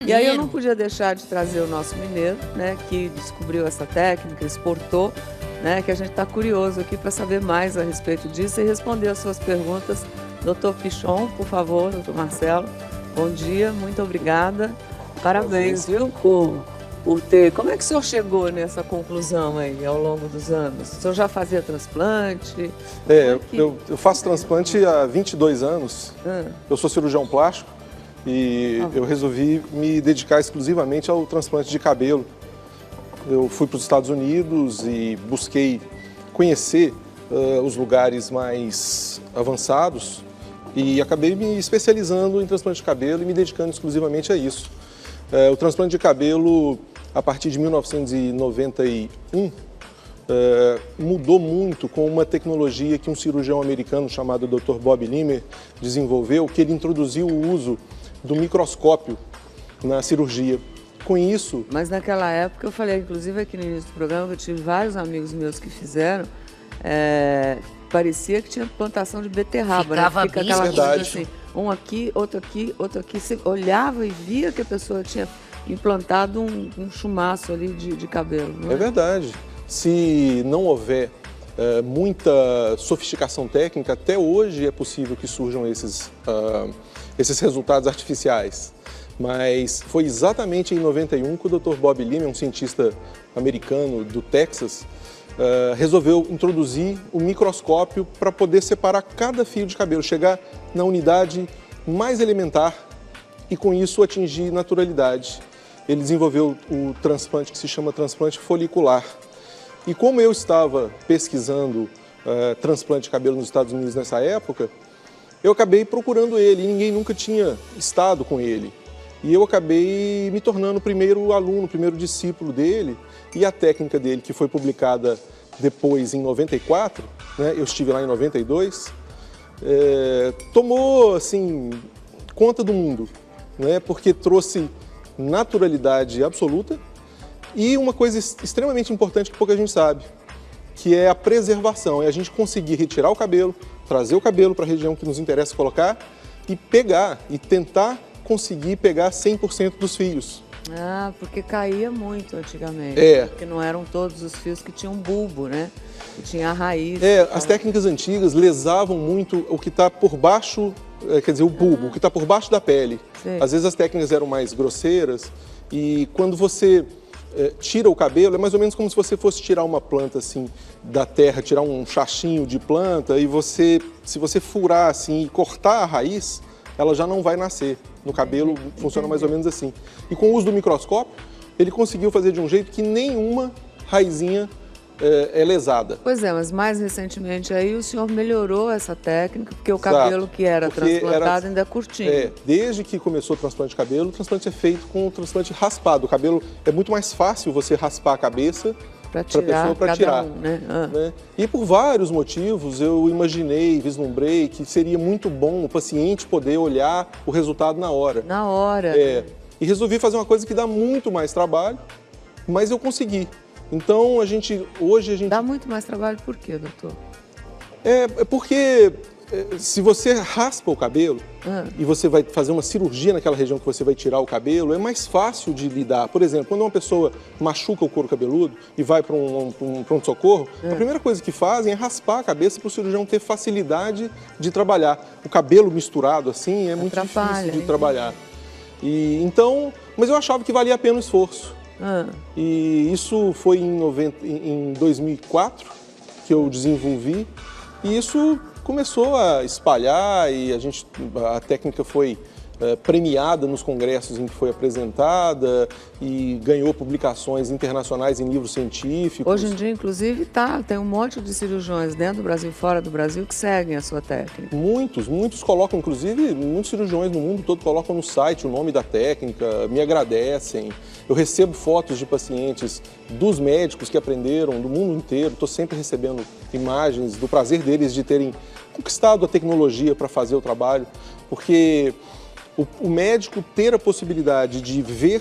E aí eu não podia deixar de trazer o nosso mineiro, né, que descobriu essa técnica, exportou, né, que a gente está curioso aqui para saber mais a respeito disso e responder as suas perguntas. Doutor Pichon, por favor, doutor Marcelo, bom dia, muito obrigada. Parabéns, viu, por ter... Como é que o senhor chegou nessa conclusão aí, ao longo dos anos? O senhor já fazia transplante? Eu faço transplante há 22 anos. Eu sou cirurgião plástico e eu resolvi me dedicar exclusivamente ao transplante de cabelo. Eu fui para os Estados Unidos e busquei conhecer os lugares mais avançados e acabei me especializando em transplante de cabelo e me dedicando exclusivamente a isso. O transplante de cabelo, a partir de 1991, mudou muito com uma tecnologia que um cirurgião americano chamado Dr. Bob Limmer desenvolveu, que ele introduziu o uso do microscópio na cirurgia. Com isso... Mas naquela época, eu falei, inclusive aqui no início do programa, que eu tive vários amigos meus que fizeram, parecia que tinha plantação de beterraba, ficava, né? Fica aquela coisa verdade. assim, um aqui, outro aqui, outro aqui. Você olhava e via que a pessoa tinha implantado um chumaço ali de cabelo. Não é? É verdade. Se não houver muita sofisticação técnica, até hoje é possível que surjam esses resultados artificiais. Mas foi exatamente em 91 que o Dr. Bob Limmer, um cientista americano do Texas, resolveu introduzir o microscópio para poder separar cada fio de cabelo, chegar na unidade mais elementar e com isso atingir naturalidade. Ele desenvolveu o transplante que se chama transplante folicular. E como eu estava pesquisando transplante de cabelo nos Estados Unidos nessa época, eu acabei procurando ele e ninguém nunca tinha estado com ele. E eu acabei me tornando o primeiro aluno, o primeiro discípulo dele. E a técnica dele, que foi publicada depois em 94, né, eu estive lá em 92, tomou assim, conta do mundo, né, porque trouxe naturalidade absoluta e uma coisa extremamente importante que pouca gente sabe, que é a preservação, é a gente conseguir retirar o cabelo, trazer o cabelo para a região que nos interessa colocar e pegar, e tentar conseguir pegar 100% dos fios. Ah, porque caía muito antigamente. Porque não eram todos os fios que tinham bulbo, né? Que tinha a raiz. As técnicas antigas lesavam muito o que está por baixo, quer dizer, o bulbo, o que está por baixo da pele. Sim. Às vezes as técnicas eram mais grosseiras e quando você tira o cabelo, é mais ou menos como se você fosse tirar uma planta assim da terra, tirar um chachinho de planta e se você furar assim e cortar a raiz, ela já não vai nascer. No cabelo funciona mais ou menos assim. E com o uso do microscópio, ele conseguiu fazer de um jeito que nenhuma raizinha é lesada. Pois é, mas mais recentemente aí o senhor melhorou essa técnica, porque o cabelo que era transplantado ainda é curtinho. Desde que começou o transplante de cabelo, o transplante é feito com o transplante raspado. O cabelo é muito mais fácil você raspar a cabeça para a pessoa para tirar. Né? E por vários motivos eu imaginei, vislumbrei que seria muito bom o paciente poder olhar o resultado na hora. Na hora. E resolvi fazer uma coisa que dá muito mais trabalho, mas eu consegui. Então hoje a gente... Dá muito mais trabalho por quê, doutor? Porque se você raspa o cabelo e você vai fazer uma cirurgia naquela região que você vai tirar o cabelo, é mais fácil de lidar. Por exemplo, quando uma pessoa machuca o couro cabeludo e vai para um pronto-socorro, a primeira coisa que fazem é raspar a cabeça para o cirurgião ter facilidade de trabalhar. O cabelo misturado assim é muito difícil de trabalhar. Mas eu achava que valia a pena o esforço. E isso foi em 2004 que eu desenvolvi e isso começou a espalhar e a técnica foi premiada nos congressos em que foi apresentada e ganhou publicações internacionais em livros científicos. Hoje em dia, inclusive, tem um monte de cirurgiões dentro do Brasil e fora do Brasil que seguem a sua técnica. Muitos colocam, inclusive, muitos cirurgiões no mundo todo colocam no site o nome da técnica, me agradecem. Eu recebo fotos de pacientes dos médicos que aprenderam do mundo inteiro, estou sempre recebendo imagens do prazer deles de terem conquistado a tecnologia para fazer o trabalho, porque o médico ter a possibilidade de ver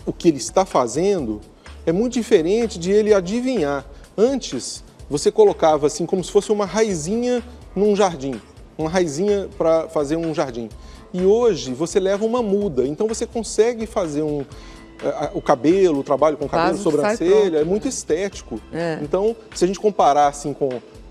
o que ele está fazendo é muito diferente de ele adivinhar. Antes, você colocava assim como se fosse uma raizinha num jardim, uma raizinha para fazer um jardim. E hoje você leva uma muda, então você consegue fazer o cabelo, o trabalho com o cabelo, sobrancelha, é muito estético. Então, se a gente comparar assim com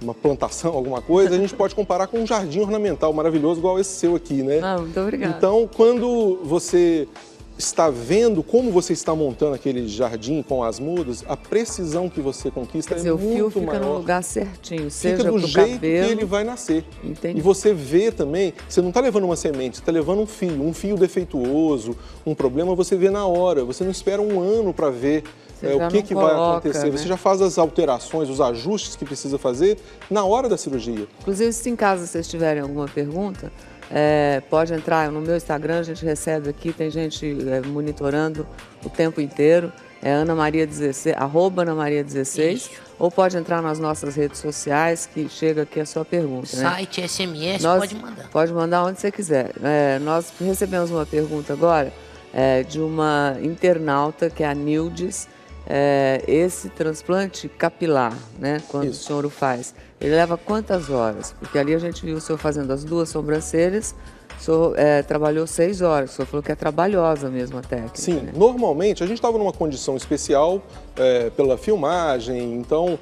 uma plantação, alguma coisa, a gente pode comparar com um jardim ornamental maravilhoso igual esse seu aqui, né? Muito obrigada. Então, quando você está vendo como você está montando aquele jardim com as mudas, a precisão que você conquista é muito maior. O fio fica no lugar certinho, seja fica do pro jeito cabelo, que ele vai nascer. Entendi. E você vê também, você não está levando uma semente, você está levando um fio defeituoso, um problema, você vê na hora. Você não espera um ano para ver o que vai acontecer. Né? Você já faz as alterações, os ajustes que precisa fazer na hora da cirurgia. Inclusive, se em casa vocês tiverem alguma pergunta, pode entrar no meu Instagram, a gente recebe aqui, tem gente monitorando o tempo inteiro, é @AnnaMaria16, @AnnaMaria16, ou pode entrar nas nossas redes sociais, que chega aqui a sua pergunta. Site, SMS, pode mandar. Pode mandar onde você quiser. Nós recebemos uma pergunta agora de uma internauta, que é a Nildes. Esse transplante capilar, né, quando o senhor o faz, ele leva quantas horas? Porque ali a gente viu o senhor fazendo as 2 sobrancelhas, o senhor trabalhou 6 horas, o senhor falou que é trabalhosa mesmo a técnica. Sim, né? Normalmente a gente estava numa condição especial pela filmagem, então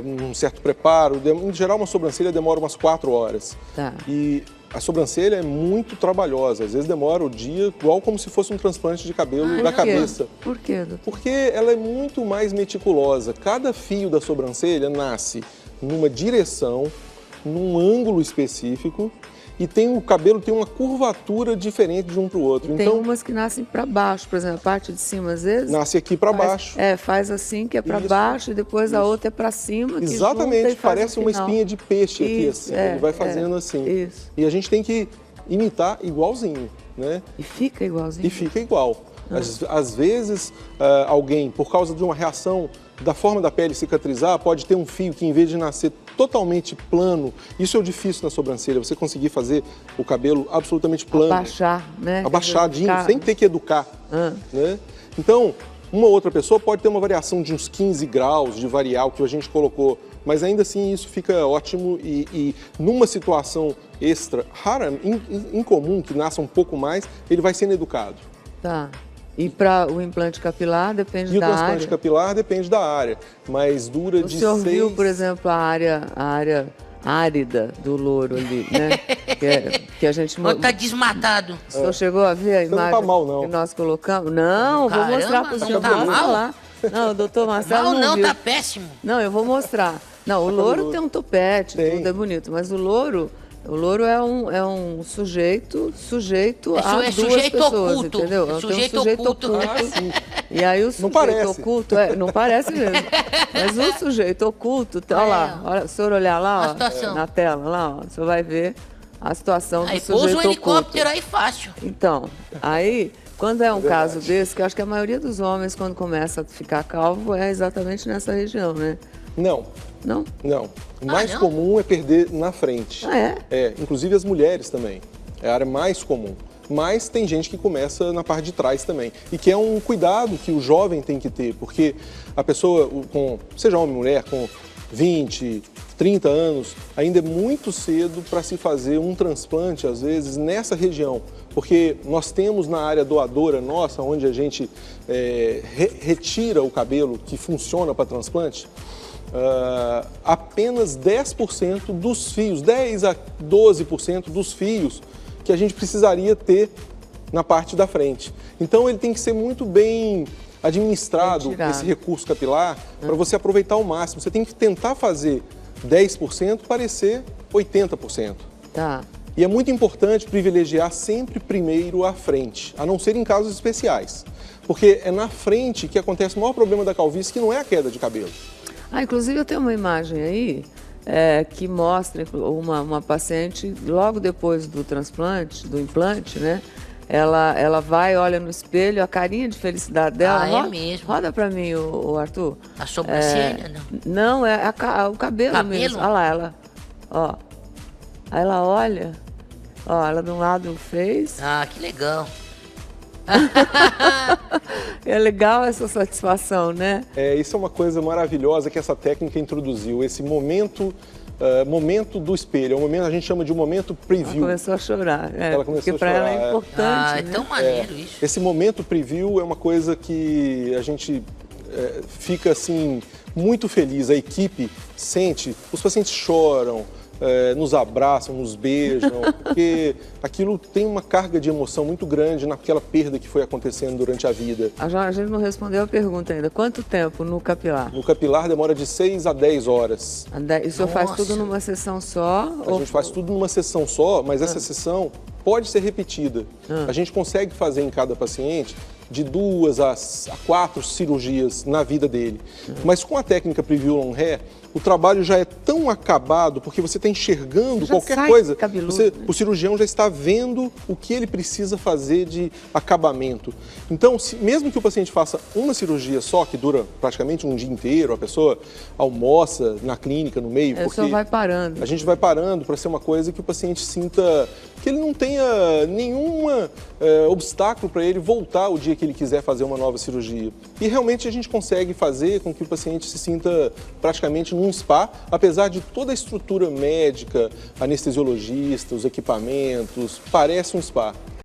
um certo preparo. Em geral, uma sobrancelha demora umas 4 horas. Tá. E a sobrancelha é muito trabalhosa, às vezes demora o dia, igual como se fosse um transplante de cabelo da cabeça. Por quê, doutor? Porque ela é muito mais meticulosa. Cada fio da sobrancelha nasce numa direção, num ângulo específico, e o cabelo tem uma curvatura diferente de um para o outro. Tem umas que nascem para baixo, por exemplo, a parte de cima às vezes... Nasce aqui para baixo. Faz assim, que é para baixo, e depois a outra é para cima, que exatamente, junta e faz parece uma espinha de peixe aqui, assim. Ele vai fazendo assim. Isso. E a gente tem que imitar igualzinho, né? E fica igualzinho? E fica igual. Às vezes, alguém, por causa de uma reação da forma da pele cicatrizar, pode ter um fio que, em vez de nascer totalmente plano, isso é o difícil na sobrancelha, você conseguir fazer o cabelo absolutamente plano. Abaixar, né? Abaixadinho, sem ter que educar. Né? Então, uma outra pessoa pode ter uma variação de uns 15 graus de variar, o que a gente colocou, mas ainda assim isso fica ótimo e numa situação extra, rara, incomum, que nasça um pouco mais, ele vai sendo educado. Tá. E para o implante capilar depende da área? E o transplante capilar depende da área, mas dura de 6... O senhor viu, por exemplo, a área árida do louro ali, né? que a gente... Está desmatado. O senhor chegou a ver a imagem não tá mal, não. que nós colocamos? Não, vou mostrar para o senhor. Não tá mal? Não, o doutor Marcelo não viu. Tá péssimo. Não, eu vou mostrar. Não, o louro tem um topete, tudo é bonito, mas o louro é um sujeito a duas pessoas, oculto. entendeu? É sujeito oculto. E aí o sujeito oculto, não parece mesmo, mas o sujeito oculto, olha lá, se o senhor olhar lá, ó, na tela, lá, ó, o senhor vai ver a situação do sujeito oculto. Aí pousa um helicóptero aí fácil. Então, aí... Quando é um caso desse, que eu acho que a maioria dos homens, quando começa a ficar calvo, é exatamente nessa região, né? Não. Não? Não. O mais comum é perder na frente. Inclusive as mulheres também. É a área mais comum. Mas tem gente que começa na parte de trás também. E que é um cuidado que o jovem tem que ter, porque a pessoa, seja homem ou mulher, com 20, 30 anos, ainda é muito cedo para se fazer um transplante, às vezes, nessa região. Porque nós temos na área doadora nossa, onde a gente retira o cabelo que funciona para transplante, apenas 10% dos fios, 10 a 12% dos fios que a gente precisaria ter na parte da frente. Então ele tem que ser muito bem administrado, esse recurso capilar, para você aproveitar ao máximo. Você tem que tentar fazer 10% parecer 80%. Tá. E é muito importante privilegiar sempre primeiro a frente, a não ser em casos especiais. Porque é na frente que acontece o maior problema da calvície, que não é a queda de cabelo. Inclusive eu tenho uma imagem aí que mostra uma paciente, logo depois do transplante, do implante, né? Ela vai, olha no espelho, a carinha de felicidade dela. É mesmo. Roda pra mim, o Arthur. A sobrancelha, não? Não, é o cabelo mesmo. Olha lá, ela. Ó. Aí ela olha. Ó, ela de um lado fez. Que legal. É legal essa satisfação, né? Isso é uma coisa maravilhosa que essa técnica introduziu. Esse momento momento do espelho, é um momento, a gente chama de um momento preview. Ela começou a chorar, Ela começou porque para ela é chorar, importante. É né? tão maneiro isso. Esse momento preview é uma coisa que a gente fica assim muito feliz, a equipe sente, os pacientes choram, nos abraçam, nos beijam, porque aquilo tem uma carga de emoção muito grande naquela perda que foi acontecendo durante a vida. A gente não respondeu a pergunta ainda. Quanto tempo no capilar? No capilar demora de 6 a 10 horas. E o senhor faz Nossa. tudo numa sessão só? A gente faz tudo numa sessão só, mas essa sessão pode ser repetida. A gente consegue fazer em cada paciente de 2 a 4 cirurgias na vida dele. Mas com a técnica Preview Long Hair, o trabalho já é tão acabado, porque você está enxergando Já qualquer sai coisa. cabeludo, Você, né? o cirurgião já está vendo o que ele precisa fazer de acabamento. Então, mesmo que o paciente faça uma cirurgia só, que dura praticamente um dia inteiro, a pessoa almoça na clínica, no meio, O senhor vai parando. a gente vai parando para ser uma coisa que o paciente sinta que ele não tenha nenhum obstáculo para ele voltar o dia que ele quiser fazer uma nova cirurgia. E realmente a gente consegue fazer com que o paciente se sinta praticamente num spa, apesar de toda a estrutura médica, anestesiologista, os equipamentos, parece um spa.